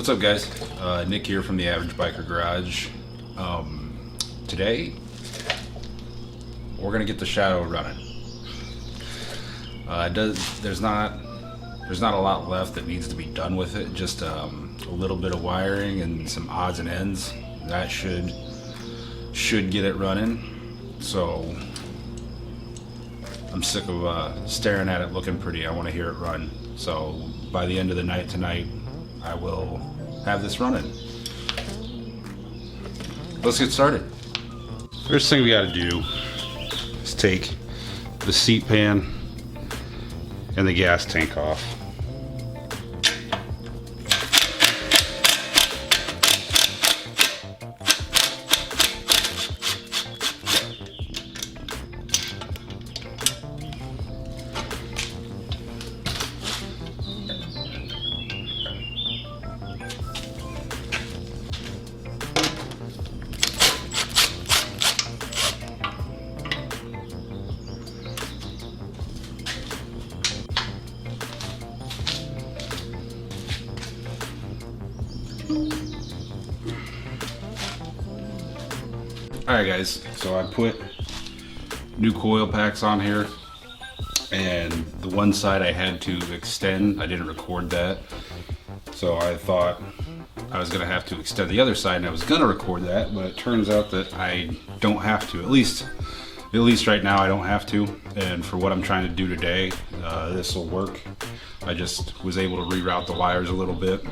What's up, guys? Nick here from the Average Biker Garage. Today we're gonna get the Shadow running. There's not a lot left that needs to be done with it. Just a little bit of wiring and some odds and ends. That should get it running. So I'm sick of staring at it looking pretty. I want to hear it run. So by the end of the night tonight, I will have this running. Let's get started. First thing we got to do is take the seat pan and the gas tank off. Alright guys, so I put new coil packs on here, and the one side I had to extend. I didn't record that, so I thought I was gonna have to extend the other side, and I was gonna record that, but it turns out that I don't have to. At least right now I don't have to, and for what I'm trying to do today, this will work. I just was able to reroute the wires a little bit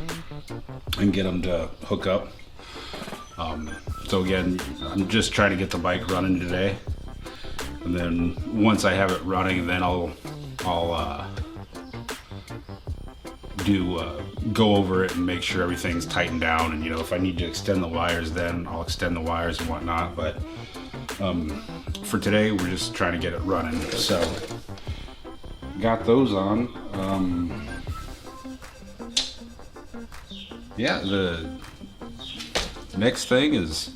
and get them to hook up. So again, I'm just trying to get the bike running today, and then once I have it running, then I'll go over it and make sure everything's tightened down. And if I need to extend the wires, then I'll extend the wires and whatnot. But for today, we're just trying to get it running. So got those on. Yeah, the next thing is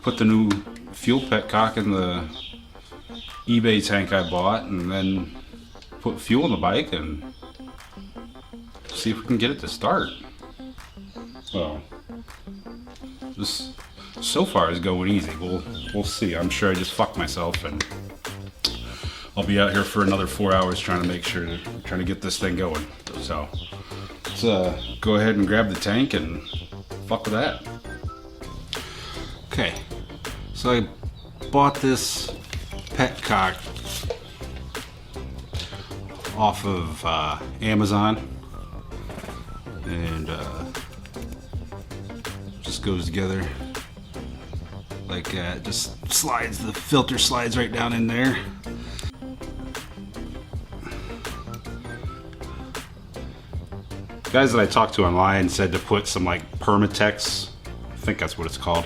put the new fuel petcock in the eBay tank I bought, and then put fuel in the bike and see if we can get it to start. Well, this so far is going easy. We'll see. I'm sure I just fucked myself, and I'll be out here for another 4 hours trying to get this thing going. So let's go ahead and grab the tank and fuck with that. Okay, so I bought this petcock off of Amazon, and just goes together like that. Just slides, the filter slides right down in there. Guys that I talked to online said to put some like Permatex, I think that's what it's called,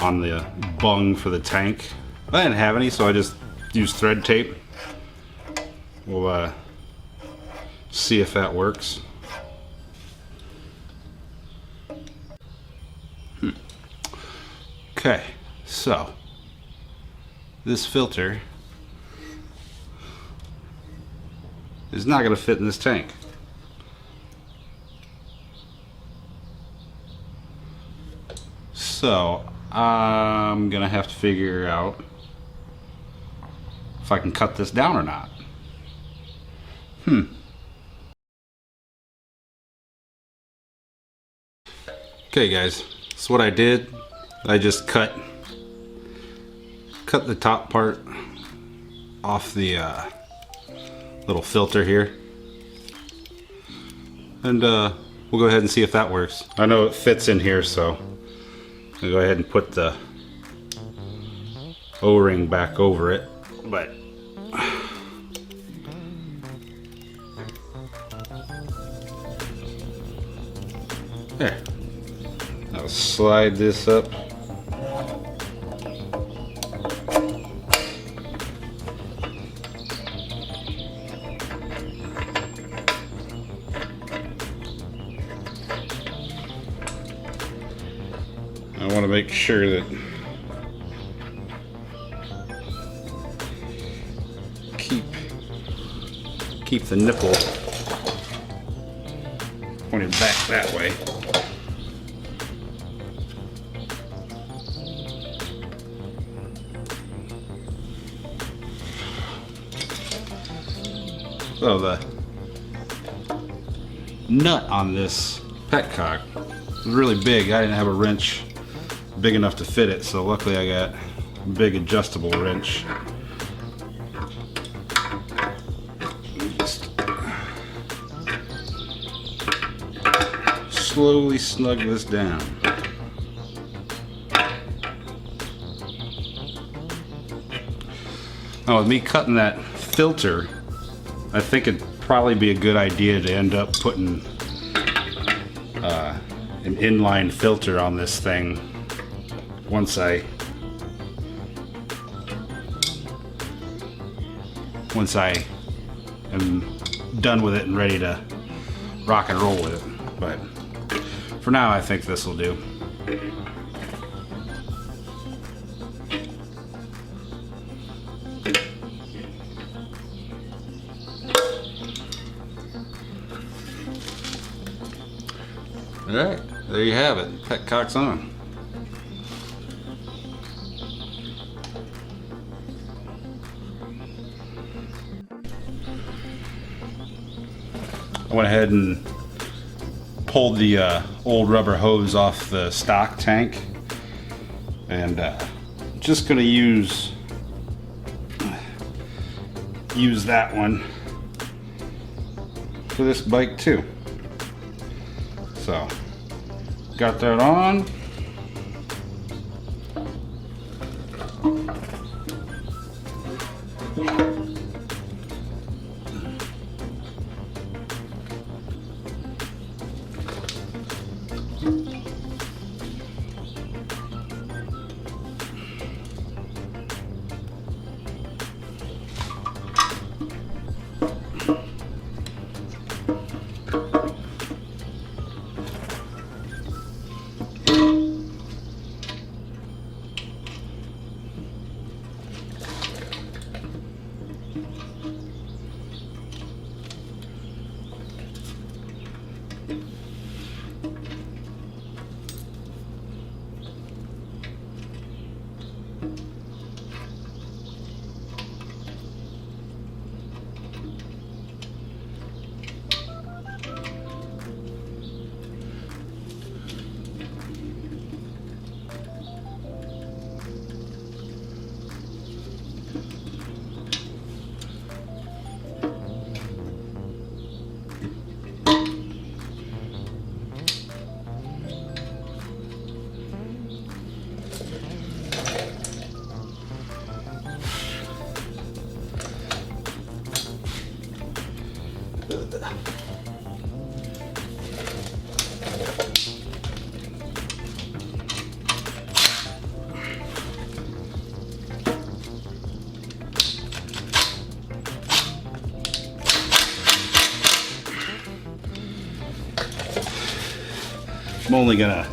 on the bung for the tank. I didn't have any, so I just used thread tape. We'll see if that works. Okay, so this filter is not going to fit in this tank. So I'm gonna have to figure out if I can cut this down or not. Okay guys, so what I did, I just cut the top part off the little filter here, and we'll go ahead and see if that works. I know it fits in here, so I'll go ahead and put the O-ring back over it, but there. I'll slide this up. I want to make sure that keep the nipple pointed back that way. So the nut on this petcock was really big. I didn't have a wrench big enough to fit it, so luckily I got a big adjustable wrench. Just slowly snug this down. Now with me cutting that filter, I think it'd probably be a good idea to end up putting an inline filter on this thing once I am done with it and ready to rock and roll with it. But for now, I think this will do. Alright, there you have it. Petcock's on. I went ahead and pulled the old rubber hose off the stock tank, and just gonna use that one for this bike too. So got that on. I'm only gonna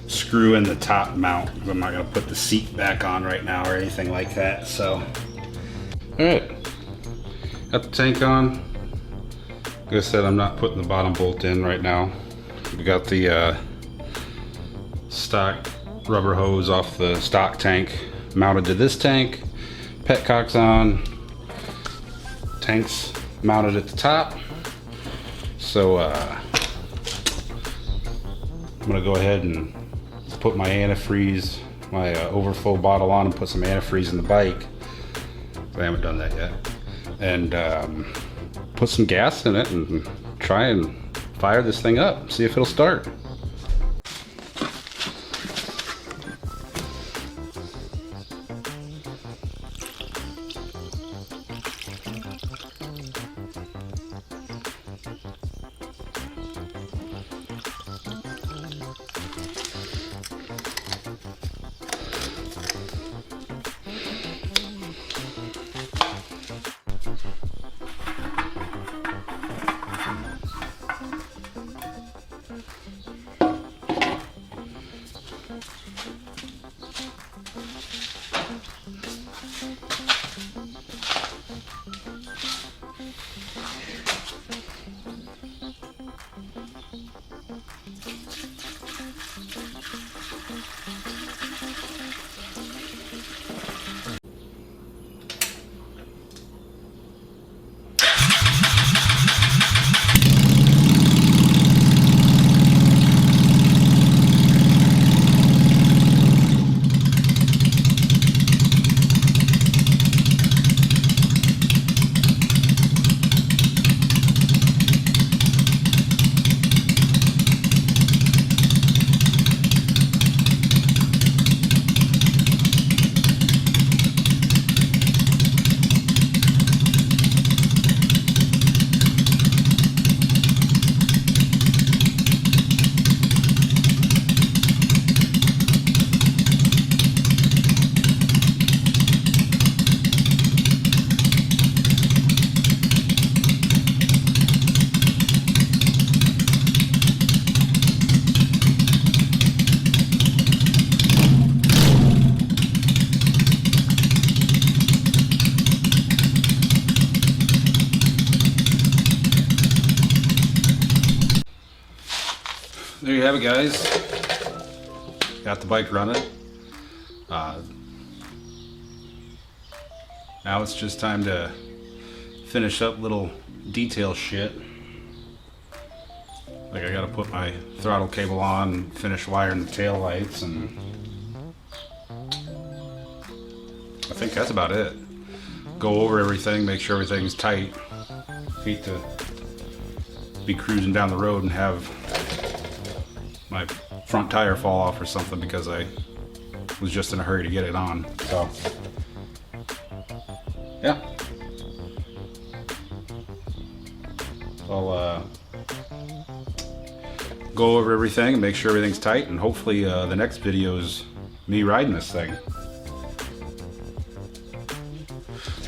screw in the top mount. I'm not gonna put the seat back on right now or anything like that. So, all right, got the tank on. Like I said, I'm not putting the bottom bolt in right now. We got the stock rubber hose off the stock tank mounted to this tank. Petcock's on. Tank's mounted at the top. So I'm gonna go ahead and put my antifreeze, my overflow bottle on, and put some antifreeze in the bike. I haven't done that yet. And put some gas in it and try and fire this thing up, see if it'll start. there you have it, guys. Got the bike running. Now it's just time to finish up little detail shit. Like I gotta put my throttle cable on, finish wiring the tail lights, and I think that's about it. Go over everything, make sure everything's tight. Hate to be cruising down the road and have my front tire fall off or something because I was just in a hurry to get it on. So, yeah. I'll go over everything and make sure everything's tight, and hopefully the next video is me riding this thing.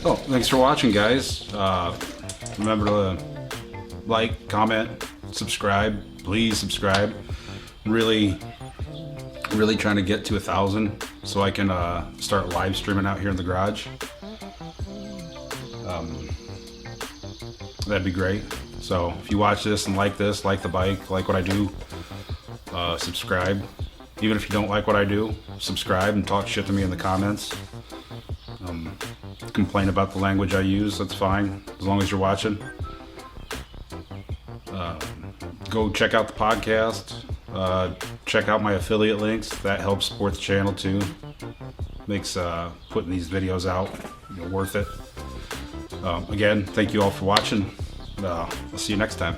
Oh, thanks for watching, guys. Remember to like, comment, subscribe. Please subscribe. Really trying to get to 1,000 so I can start live streaming out here in the garage. That'd be great. So if you watch this and like this, like the bike, like what I do, subscribe. Even if you don't like what I do, subscribe and talk shit to me in the comments. Complain about the language I use, that's fine, as long as you're watching. Go check out the podcast. Check out my affiliate links. That helps support the channel too. Makes putting these videos out worth it. Again, thank you all for watching. I'll see you next time.